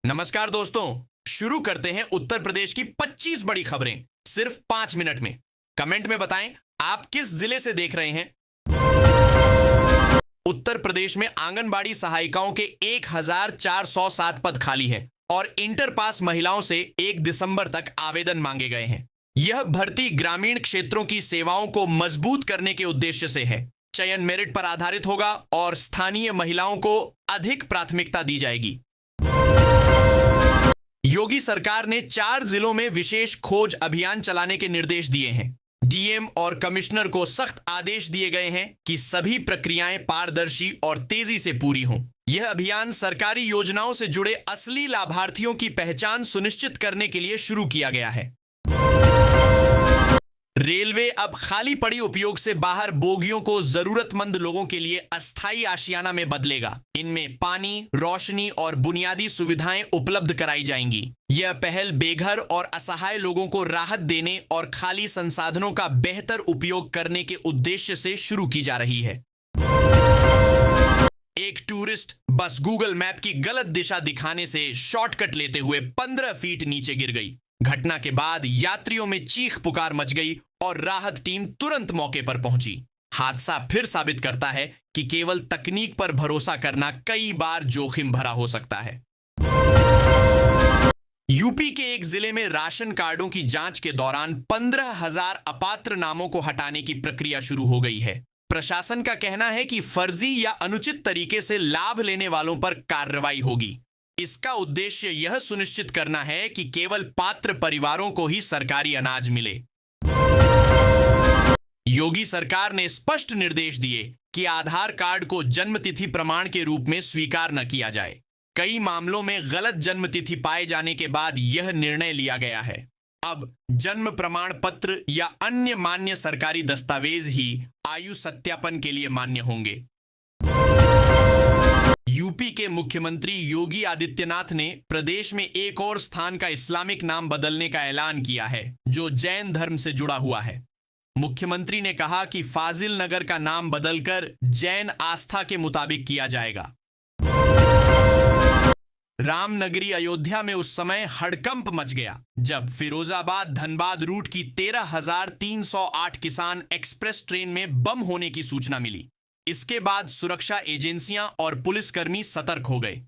नमस्कार दोस्तों, शुरू करते हैं उत्तर प्रदेश की 25 बड़ी खबरें सिर्फ 5 मिनट में। कमेंट में बताएं आप किस जिले से देख रहे हैं। उत्तर प्रदेश में आंगनबाड़ी सहायिकाओं के 1407 पद खाली हैं और इंटर पास महिलाओं से 1 दिसंबर तक आवेदन मांगे गए हैं। यह भर्ती ग्रामीण क्षेत्रों की सेवाओं को मजबूत करने के उद्देश्य से है। चयन मेरिट पर आधारित होगा और स्थानीय महिलाओं को अधिक प्राथमिकता दी जाएगी। योगी सरकार ने 4 जिलों में विशेष खोज अभियान चलाने के निर्देश दिए हैं। डीएम और कमिश्नर को सख्त आदेश दिए गए हैं कि सभी प्रक्रियाएं पारदर्शी और तेजी से पूरी हों। यह अभियान सरकारी योजनाओं से जुड़े असली लाभार्थियों की पहचान सुनिश्चित करने के लिए शुरू किया गया है। रेलवे अब खाली पड़ी उपयोग से बाहर बोगियों को जरूरतमंद लोगों के लिए अस्थायी आशियाना में बदलेगा। इनमें पानी, रोशनी और बुनियादी सुविधाएं उपलब्ध कराई जाएंगी। यह पहल बेघर और असहाय लोगों को राहत देने और खाली संसाधनों का बेहतर उपयोग करने के उद्देश्य से शुरू की जा रही है। एक टूरिस्ट बस गूगल मैप की गलत दिशा दिखाने से शॉर्टकट लेते हुए 15 फीट नीचे गिर गई। घटना के बाद यात्रियों में चीख पुकार मच गई और राहत टीम तुरंत मौके पर पहुंची। हादसा फिर साबित करता है कि केवल तकनीक पर भरोसा करना कई बार जोखिम भरा हो सकता है। यूपी के एक जिले में राशन कार्डों की जांच के दौरान 15,000 अपात्र नामों को हटाने की प्रक्रिया शुरू हो गई है। प्रशासन का कहना है कि फर्जी या अनुचित तरीके से लाभ लेने वालों पर कार्रवाई होगी। इसका उद्देश्य यह सुनिश्चित करना है कि केवल पात्र परिवारों को ही सरकारी अनाज मिले। योगी सरकार ने स्पष्ट निर्देश दिए कि आधार कार्ड को जन्मतिथि प्रमाण के रूप में स्वीकार न किया जाए। कई मामलों में गलत जन्मतिथि पाए जाने के बाद यह निर्णय लिया गया है। अब जन्म प्रमाण पत्र या अन्य मान्य सरकारी दस्तावेज ही आयु सत्यापन के लिए मान्य होंगे। यूपी के मुख्यमंत्री योगी आदित्यनाथ ने प्रदेश में एक और स्थान का इस्लामिक नाम बदलने का ऐलान किया है, जो जैन धर्म से जुड़ा हुआ है। मुख्यमंत्री ने कहा कि फाजिल नगर का नाम बदलकर जैन आस्था के मुताबिक किया जाएगा। रामनगरी अयोध्या में उस समय हड़कंप मच गया जब फिरोजाबाद धनबाद रूट की 13,308 किसान एक्सप्रेस ट्रेन में बम होने की सूचना मिली। इसके बाद सुरक्षा एजेंसियां और पुलिसकर्मी सतर्क हो गए।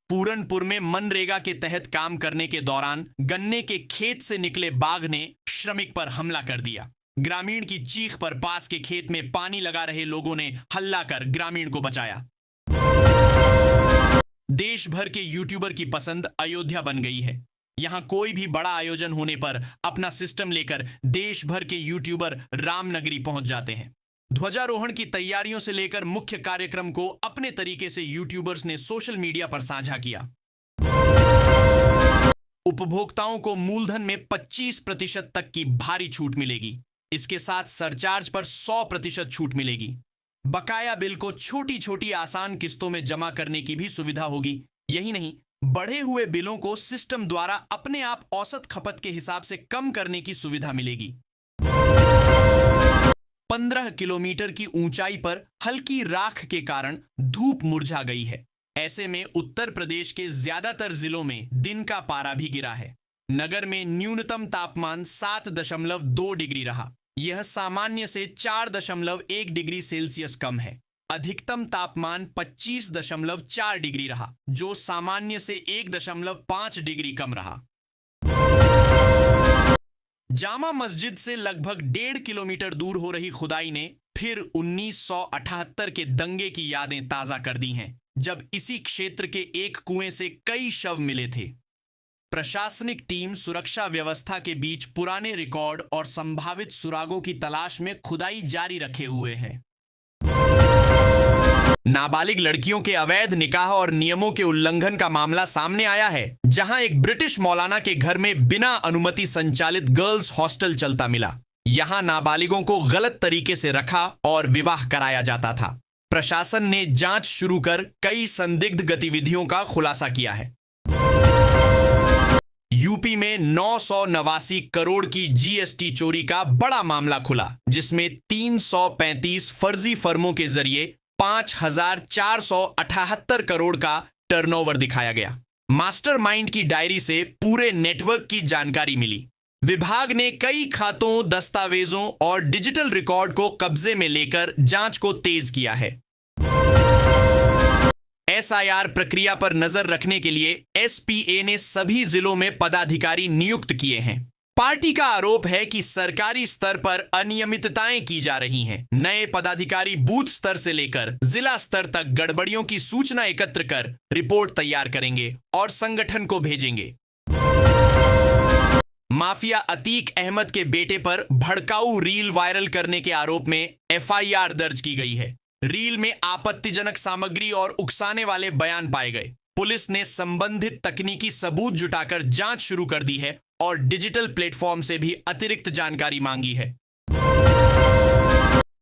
पूरनपुर में मनरेगा के तहत काम करने के दौरान गन्ने के खेत से निकले बाघ ने श्रमिक पर हमला कर दिया। ग्रामीण की चीख पर पास के खेत में पानी लगा रहे लोगों ने हल्ला कर ग्रामीण को बचाया। देश भर के यूट्यूबर की पसंद अयोध्या बन गई है। यहां कोई भी बड़ा आयोजन होने पर अपना सिस्टम लेकर देश भर के यूट्यूबर रामनगरी पहुंच जाते हैं। ध्वजारोहण की तैयारियों से लेकर मुख्य कार्यक्रम को अपने तरीके से यूट्यूबर्स ने सोशल मीडिया पर साझा किया। उपभोक्ताओं को मूलधन में 25% तक की भारी छूट मिलेगी। इसके साथ सरचार्ज पर 100% छूट मिलेगी। बकाया बिल को छोटी छोटी आसान किस्तों में जमा करने की भी सुविधा होगी। यही नहीं, बढ़े हुए बिलों को सिस्टम द्वारा अपने आप औसत खपत के हिसाब से कम करने की सुविधा मिलेगी। 15 किलोमीटर की ऊंचाई पर हल्की राख के कारण धूप मुरझा गई है। ऐसे में उत्तर प्रदेश के ज्यादातर जिलों में दिन का पारा भी गिरा है। नगर में न्यूनतम तापमान 7.2 डिग्री रहा। यह सामान्य से 4.1 डिग्री सेल्सियस कम है। अधिकतम तापमान 25.4 डिग्री रहा, जो सामान्य से 1.5 डिग्री कम रहा। जामा मस्जिद से लगभग 1.5 किलोमीटर दूर हो रही खुदाई ने फिर 1978 के दंगे की यादें ताजा कर दी हैं, जब इसी क्षेत्र के एक कुएं से कई शव मिले थे। प्रशासनिक टीम सुरक्षा व्यवस्था के बीच पुराने रिकॉर्ड और संभावित सुरागों की तलाश में खुदाई जारी रखे हुए है। नाबालिग लड़कियों के अवैध निकाह और नियमों के उल्लंघन का मामला सामने आया है, जहां एक ब्रिटिश मौलाना के घर में बिना अनुमति संचालित गर्ल्स हॉस्टल चलता मिला। यहां नाबालिगों को गलत तरीके से रखा और विवाह कराया जाता था। प्रशासन ने जांच शुरू कर कई संदिग्ध गतिविधियों का खुलासा किया है। यूपी में 989 करोड़ की जीएसटी चोरी का बड़ा मामला खुला, जिसमें 335 फर्जी फर्मों के जरिए 5,478 करोड़ का टर्नओवर दिखाया गया। मास्टरमाइंड की डायरी से पूरे नेटवर्क की जानकारी मिली। विभाग ने कई खातों, दस्तावेजों और डिजिटल रिकॉर्ड को कब्जे में लेकर जांच को तेज किया है। एसआईआर प्रक्रिया पर नजर रखने के लिए एसपीए ने सभी जिलों में पदाधिकारी नियुक्त किए हैं। पार्टी का आरोप है कि सरकारी स्तर पर अनियमितताएं की जा रही हैं। नए पदाधिकारी बूथ स्तर से लेकर जिला स्तर तक गड़बड़ियों की सूचना एकत्र कर रिपोर्ट तैयार करेंगे और संगठन को भेजेंगे। माफिया अतीक अहमद के बेटे पर भड़काऊ रील वायरल करने के आरोप में एफआईआर दर्ज की गई है। रील में आपत्तिजनक सामग्री और उकसाने वाले बयान पाए गए। पुलिस ने संबंधित तकनीकी सबूत जुटाकर जांच शुरू कर दी है और डिजिटल प्लेटफॉर्म से भी अतिरिक्त जानकारी मांगी है।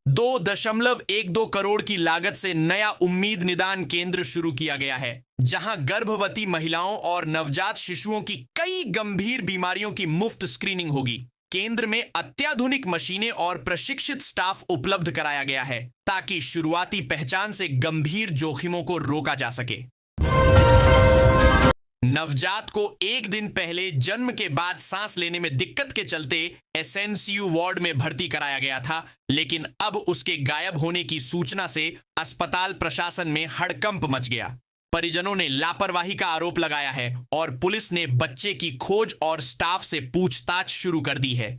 2.12 करोड़ की लागत से नया उम्मीद निदान केंद्र शुरू किया गया है, जहां गर्भवती महिलाओं और नवजात शिशुओं की कई गंभीर बीमारियों की मुफ्त स्क्रीनिंग होगी। केंद्र में अत्याधुनिक मशीनें और प्रशिक्षित स्टाफ उपलब्ध कराया गया है ताकि शुरुआती पहचान से गंभीर जोखिमों को रोका जा सके। नवजात को एक दिन पहले जन्म के बाद सांस लेने में दिक्कत के चलते एसएनसीयू वार्ड में भर्ती कराया गया था, लेकिन अब उसके गायब होने की सूचना से अस्पताल प्रशासन में हड़कंप मच गया। परिजनों ने लापरवाही का आरोप लगाया है और पुलिस ने बच्चे की खोज और स्टाफ से पूछताछ शुरू कर दी है।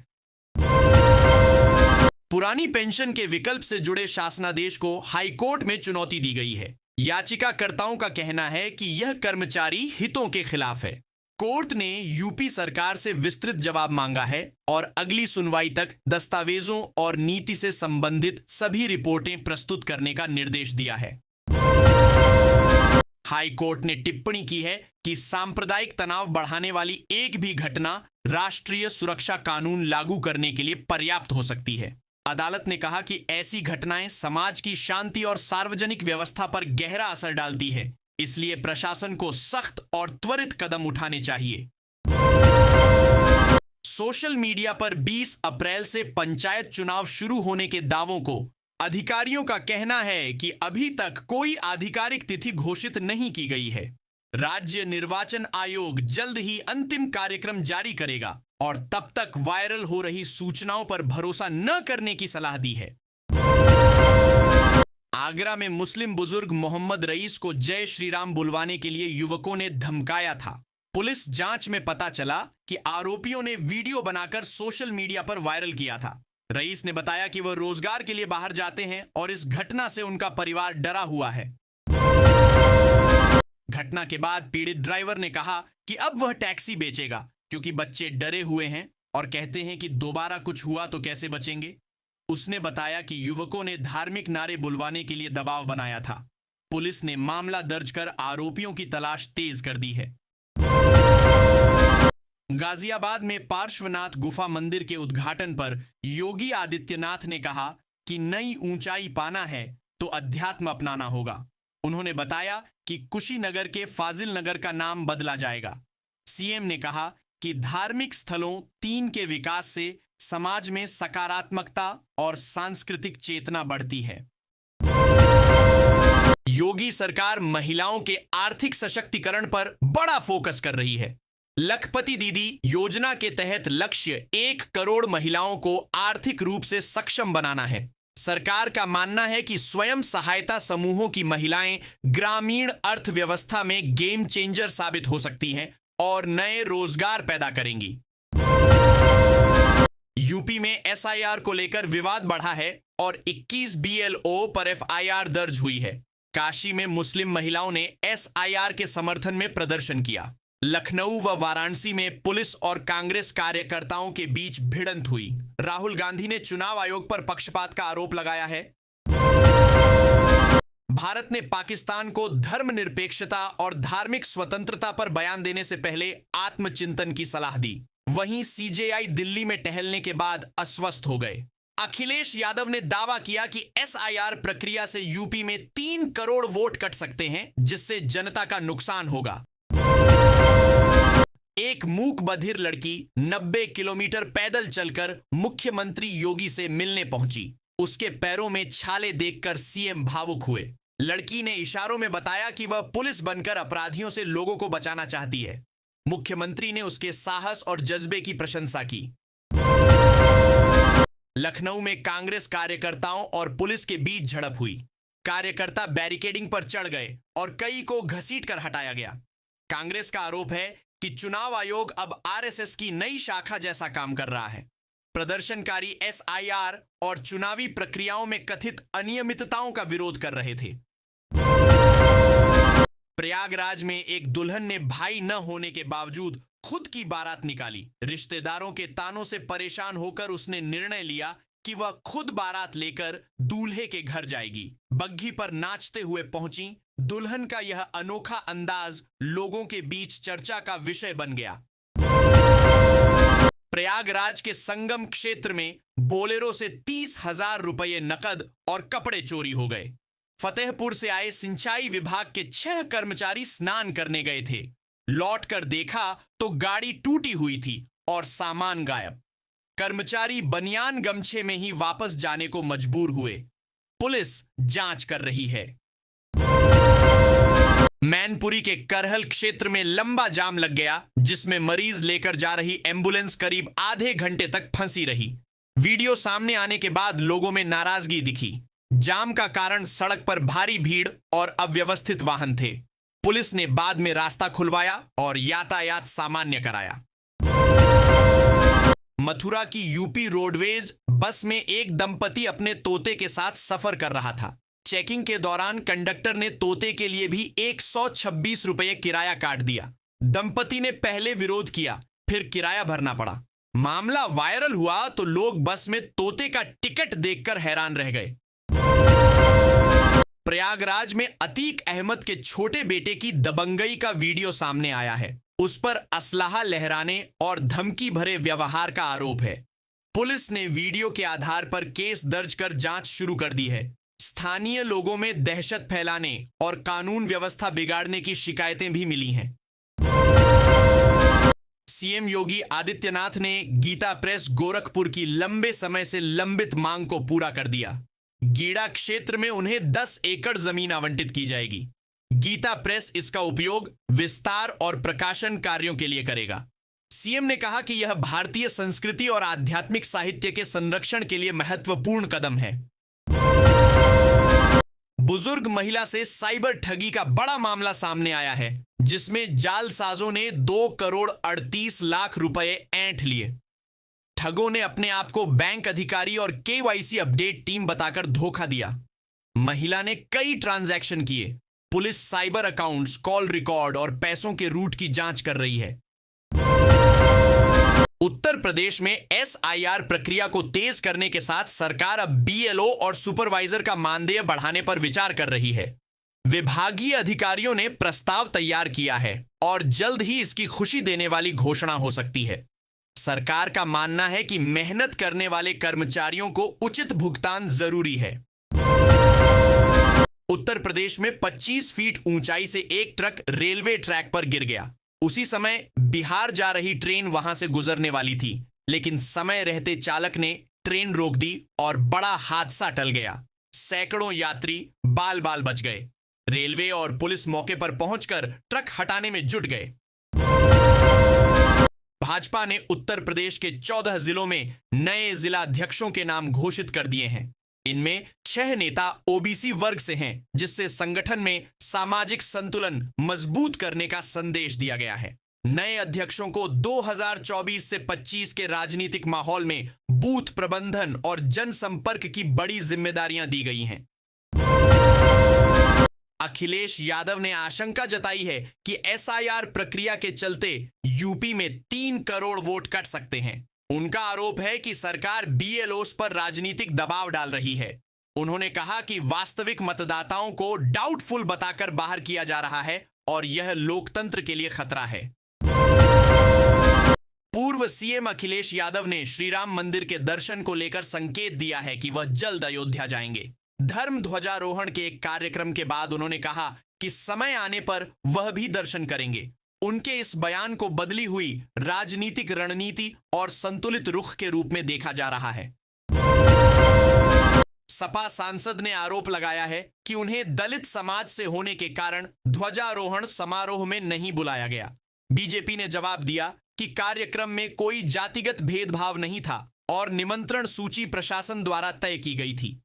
पुरानी पेंशन के विकल्प से जुड़े शासनादेश को हाईकोर्ट में चुनौती दी गई है। याचिकाकर्ताओं का कहना है कि यह कर्मचारी हितों के खिलाफ है। कोर्ट ने यूपी सरकार से विस्तृत जवाब मांगा है और अगली सुनवाई तक दस्तावेजों और नीति से संबंधित सभी रिपोर्टें प्रस्तुत करने का निर्देश दिया है। हाई कोर्ट ने टिप्पणी की है कि सांप्रदायिक तनाव बढ़ाने वाली एक भी घटना राष्ट्रीय सुरक्षा कानून लागू करने के लिए पर्याप्त हो सकती है। अदालत ने कहा कि ऐसी घटनाएं समाज की शांति और सार्वजनिक व्यवस्था पर गहरा असर डालती है, इसलिए प्रशासन को सख्त और त्वरित कदम उठाने चाहिए। सोशल मीडिया पर 20 अप्रैल से पंचायत चुनाव शुरू होने के दावों को अधिकारियों का कहना है कि अभी तक कोई आधिकारिक तिथि घोषित नहीं की गई है। राज्य निर्वाचन आयोग जल्द ही अंतिम कार्यक्रम जारी करेगा और तब तक वायरल हो रही सूचनाओं पर भरोसा न करने की सलाह दी है। आगरा में मुस्लिम बुजुर्ग मोहम्मद रईस को जय श्री राम बुलवाने के लिए युवकों ने धमकाया था। पुलिस जांच में पता चला कि आरोपियों ने वीडियो बनाकर सोशल मीडिया पर वायरल किया था। रईस ने बताया कि वह रोजगार के लिए बाहर जाते हैं और इस घटना से उनका परिवार डरा हुआ है। घटना के बाद पीड़ित ड्राइवर ने कहा कि अब वह टैक्सी बेचेगा क्योंकि बच्चे डरे हुए हैं और कहते हैं कि दोबारा कुछ हुआ तो कैसे बचेंगे। उसने बताया कि युवकों ने धार्मिक नारे बुलवाने के लिए दबाव बनाया था। पुलिस ने मामला दर्ज कर आरोपियों की तलाश तेज कर दी है। गाजियाबाद में पार्श्वनाथ गुफा मंदिर के उद्घाटन पर योगी आदित्यनाथ ने कहा कि नई ऊंचाई पाना है तो अध्यात्म अपनाना होगा। उन्होंने बताया कि कुशीनगर के फाजिल नगर का नाम बदला जाएगा। सीएम ने कहा कि धार्मिक स्थलों 3 के विकास से समाज में सकारात्मकता और सांस्कृतिक चेतना बढ़ती है। योगी सरकार महिलाओं के आर्थिक सशक्तिकरण पर बड़ा फोकस कर रही है। लखपति दीदी योजना के तहत लक्ष्य 1 करोड़ महिलाओं को आर्थिक रूप से सक्षम बनाना है। सरकार का मानना है कि स्वयं सहायता समूहों की महिलाएं ग्रामीण अर्थव्यवस्था में गेम चेंजर साबित हो सकती हैं और नए रोजगार पैदा करेंगी। यूपी में एसआईआर को लेकर विवाद बढ़ा है और 21 बीएलओ पर एफआईआर दर्ज हुई है। काशी में मुस्लिम महिलाओं ने एसआईआर के समर्थन में प्रदर्शन किया। लखनऊ व वाराणसी में पुलिस और कांग्रेस कार्यकर्ताओं के बीच भिड़ंत हुई। राहुल गांधी ने चुनाव आयोग पर पक्षपात का आरोप लगाया है। भारत ने पाकिस्तान को धर्मनिरपेक्षता और धार्मिक स्वतंत्रता पर बयान देने से पहले आत्मचिंतन की सलाह दी। वहीं सीजेआई दिल्ली में टहलने के बाद अस्वस्थ हो गए। अखिलेश यादव ने दावा किया कि एसआईआर प्रक्रिया से यूपी में 3 करोड़ वोट कट सकते हैं, जिससे जनता का नुकसान होगा। एक मूक बधिर लड़की 90 किलोमीटर पैदल चलकर मुख्यमंत्री योगी से मिलने पहुंची। उसके पैरों में छाले देखकर सीएम भावुक हुए। लड़की ने इशारों में बताया कि वह पुलिस बनकर अपराधियों से लोगों को बचाना चाहती है। मुख्यमंत्री ने उसके साहस और जज्बे की प्रशंसा की। लखनऊ में कांग्रेस कार्यकर्ताओं और पुलिस के बीच झड़प हुई। कार्यकर्ता बैरिकेडिंग पर चढ़ गए और कई को घसीटकर हटाया गया। कांग्रेस का आरोप है कि चुनाव आयोग अब आरएसएस की नई शाखा जैसा काम कर रहा है। प्रदर्शनकारी एसआईआर और चुनावी प्रक्रियाओं में कथित अनियमितताओं का विरोध कर रहे थे। प्रयागराज में एक दुल्हन ने भाई न होने के बावजूद खुद की बारात निकाली। रिश्तेदारों के तानों से परेशान होकर उसने निर्णय लिया कि वह खुद बारात लेकर दूल्हे के घर जाएगी। बग्घी पर नाचते हुए पहुंची। दुल्हन का यह अनोखा अंदाज लोगों के बीच चर्चा का विषय बन गया। प्रयागराज के संगम क्षेत्र में बोलेरो से 30,000 रुपये नकद और कपड़े चोरी हो गए। फतेहपुर से आए सिंचाई विभाग के 6 कर्मचारी स्नान करने गए थे। लौटकर देखा तो गाड़ी टूटी हुई थी और सामान गायब। कर्मचारी बनियान गमछे में ही वापस जाने को मजबूर हुए। पुलिस जांच कर रही है। मैनपुरी के करहल क्षेत्र में लंबा जाम लग गया, जिसमें मरीज लेकर जा रही एम्बुलेंस करीब आधे घंटे तक फंसी रही। वीडियो सामने आने के बाद लोगों में नाराजगी दिखी। जाम का कारण सड़क पर भारी भीड़ और अव्यवस्थित वाहन थे। पुलिस ने बाद में रास्ता खुलवाया और यातायात सामान्य कराया। मथुरा की यूपी रोडवेज बस में एक दंपति अपने तोते के साथ सफर कर रहा था। चेकिंग के दौरान कंडक्टर ने तोते के लिए भी 126 रुपये किराया काट दिया। दंपति ने पहले विरोध किया, फिर किराया भरना पड़ा। मामला वायरल हुआ तो लोग बस में तोते का टिकट देखकर हैरान रह गए। प्रयागराज में अतीक अहमद के छोटे बेटे की दबंगई का वीडियो सामने आया है। उस पर असलाहा लहराने और धमकी भरे व्यवहार का आरोप है। पुलिस ने वीडियो के आधार पर केस दर्ज कर जांच शुरू कर दी है। स्थानीय लोगों में दहशत फैलाने और कानून व्यवस्था बिगाड़ने की शिकायतें भी मिली हैं। सीएम योगी आदित्यनाथ ने गीता प्रेस गोरखपुर की लंबे समय से लंबित मांग को पूरा कर दिया। गीड़ा क्षेत्र में उन्हें 10 एकड़ जमीन आवंटित की जाएगी। गीता प्रेस इसका उपयोग विस्तार और प्रकाशन कार्यों के लिए करेगा। सीएम ने कहा कि यह भारतीय संस्कृति और आध्यात्मिक साहित्य के संरक्षण के लिए महत्वपूर्ण कदम है। बुजुर्ग महिला से साइबर ठगी का बड़ा मामला सामने आया है, जिसमें जालसाजों ने 2 करोड़ 38 लाख रुपए ऐंठ लिए। ठगों ने अपने आप को बैंक अधिकारी और केवाईसी अपडेट टीम बताकर धोखा दिया। महिला ने कई ट्रांजैक्शन किए। Police cyber accounts, call record और पैसों के रूट की जांच कर रही है। उत्तर प्रदेश में एसआईआर प्रक्रिया को तेज करने के साथ सरकार अब बीएलओ और सुपरवाइजर का मानदेय बढ़ाने पर विचार कर रही है। विभागीय अधिकारियों ने प्रस्ताव तैयार किया है और जल्द ही इसकी खुशी देने वाली घोषणा हो सकती है। सरकार का मानना है कि मेहनत करने वाले कर्मचारियों को उचित भुगतान जरूरी है। उत्तर प्रदेश में 25 फीट ऊंचाई से एक ट्रक रेलवे ट्रैक पर गिर गया। उसी समय बिहार जा रही ट्रेन वहां से गुजरने वाली थी, लेकिन समय रहते चालक ने ट्रेन रोक दी और बड़ा हादसा टल गया। सैकड़ों यात्री बाल बाल बच गए। रेलवे और पुलिस मौके पर पहुंचकर ट्रक हटाने में जुट गए। भाजपा ने उत्तर प्रदेश के 14 जिलों में नए जिला अध्यक्षों के नाम घोषित कर दिए हैं। इनमें 6 नेता ओबीसी वर्ग से हैं, जिससे संगठन में सामाजिक संतुलन मजबूत करने का संदेश दिया गया है। नए अध्यक्षों को 2024 से 25 के राजनीतिक माहौल में बूथ प्रबंधन और जनसंपर्क की बड़ी जिम्मेदारियां दी गई हैं। अखिलेश यादव ने आशंका जताई है कि एसआईआर प्रक्रिया के चलते यूपी में 3 करोड़ वोट कट सकते हैं। उनका आरोप है कि सरकार बीएलओस पर राजनीतिक दबाव डाल रही है। उन्होंने कहा कि वास्तविक मतदाताओं को डाउटफुल बताकर बाहर किया जा रहा है और यह लोकतंत्र के लिए खतरा है। पूर्व सीएम अखिलेश यादव ने श्री राम मंदिर के दर्शन को लेकर संकेत दिया है कि वह जल्द अयोध्या जाएंगे। धर्म ध्वजारोहण के एक कार्यक्रम के बाद उन्होंने कहा कि समय आने पर वह भी दर्शन करेंगे। उनके इस बयान को बदली हुई राजनीतिक रणनीति और संतुलित रुख के रूप में देखा जा रहा है। सपा सांसद ने आरोप लगाया है कि उन्हें दलित समाज से होने के कारण ध्वजारोहण समारोह में नहीं बुलाया गया। बीजेपी ने जवाब दिया कि कार्यक्रम में कोई जातिगत भेदभाव नहीं था और निमंत्रण सूची प्रशासन द्वारा तय की गई थी।